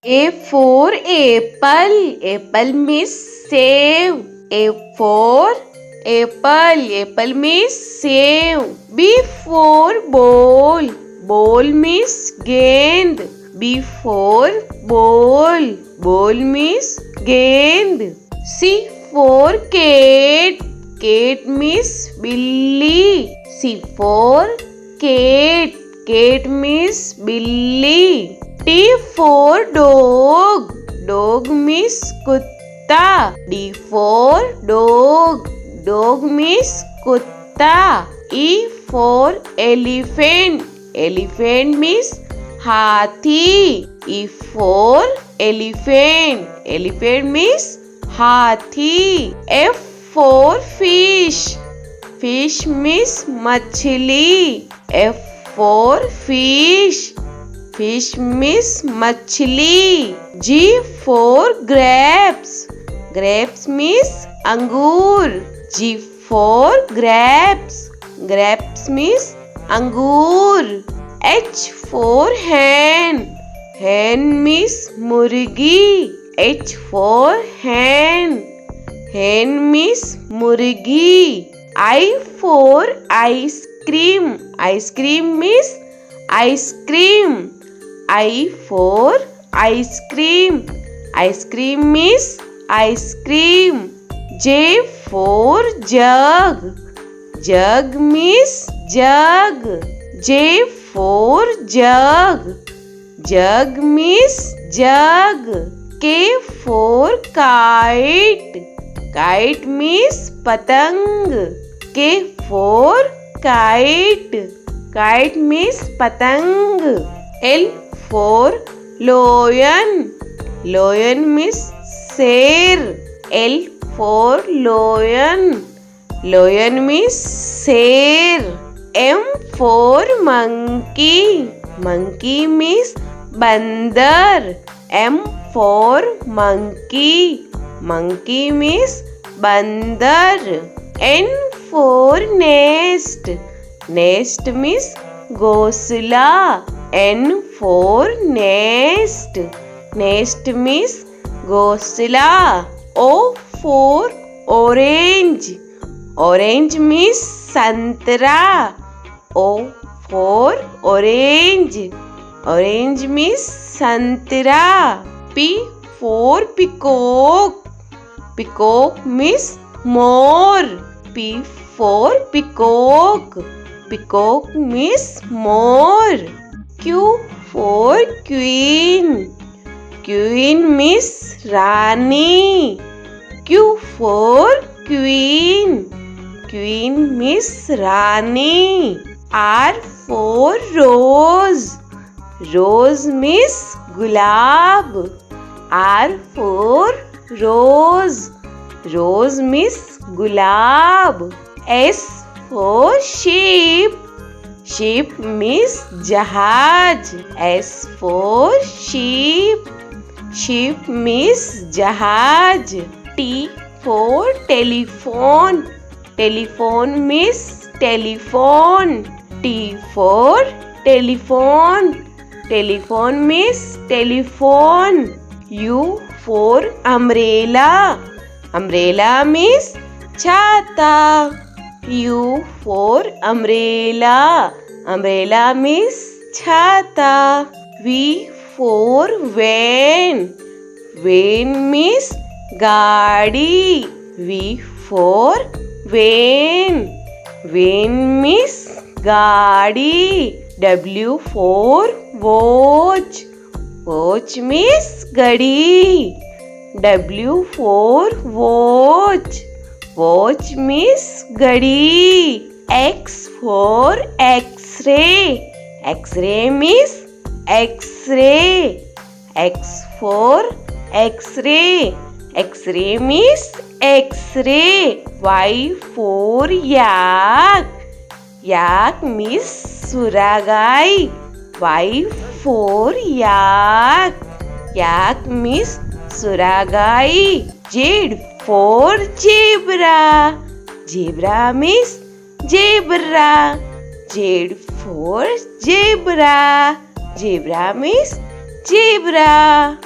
A for apple. Apple means save. A for apple. Apple means save. B for ball. Ball means gend. B for ball. Ball means gend. C for cat. Cat means billy. C for cat. Cat means billy. T for dog. Dog means kutta. D for dog. Dog means kutta. E for elephant. Elephant means hathi. E for elephant. Elephant means hathi. F for fish. Fish means machli. F for fish. Fish means machli. G for grapes. Grapes means angur. G for grapes. Grapes means angur. H for hen. Hen means murgi. H for hen. Hen means murgi. I for ice cream. Ice cream means ice cream. I for ice cream. Ice cream means ice cream. J for jug. Jug means jug. J for jug. Jug means jug. K for kite. Kite means patang. K for kite. Kite means patang. L for lion. Lion means sher. L for lion. Lion means sher. M for monkey. Monkey means bandar. M for monkey. Monkey means bandar. N for nest. Nest means ghosla. N for nest. Nest means ghosla. O for orange. Orange means santra. O for orange. Orange means santra. P for peacock. Peacock means more. P for peacock. Peacock means more. Q for queen. Queen means Rani. Q for queen. Queen means Rani. R for rose. Rose means gulab. R for rose. Rose means gulab. S for sheep. Sheep means jahaj. S for sheep. Sheep means jahaj. T for telephone. Telephone means telephone. T for telephone. Telephone means telephone. U for umbrella. Umbrella means chhata. U for umbrella. Umbrella means chhata. V for van. Van means gaadi. V for van. Van means gaadi. W for watch. Watch means gadi. W for watch. Watch means gadi. X for X-ray. X-ray means X-ray. X for X-ray. X-ray means X-ray. Y for yak. Yak means suragai. Y for yak. Yak means suragai. Z for zebra. Zebra means zebra. Z for zebra. Zebra means zebra.